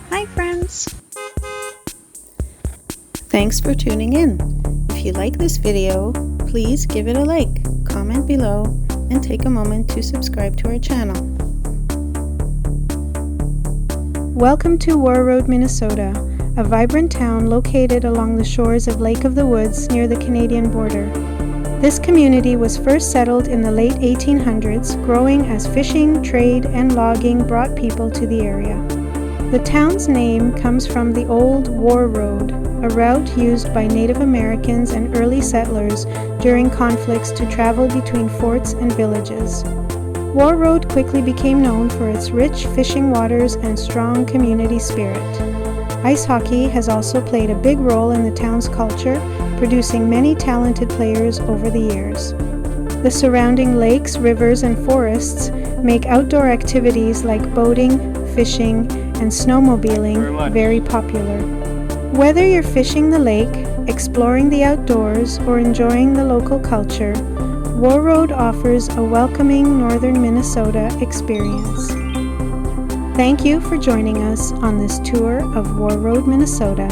Hi friends! Thanks for tuning in. If you like this video, please give it a like, comment below, and take a moment to subscribe to our channel. Welcome to Warroad, Minnesota, a vibrant town located along the shores of Lake of the Woods near the Canadian border. This community was first settled in the late 1800s, growing as fishing, trade, and logging brought people to the area. The town's name comes from the old Warroad, a route used by Native Americans and early settlers during conflicts to travel between forts and villages. Warroad quickly became known for its rich fishing waters and strong community spirit. Ice hockey has also played a big role in the town's culture, producing many talented players over the years. The surrounding lakes, rivers, and forests make outdoor activities like boating, fishing, and snowmobiling very popular. Whether you're fishing the lake, exploring the outdoors, or enjoying the local culture, Warroad offers a welcoming northern Minnesota experience. Thank you for joining us on this tour of Warroad, Minnesota.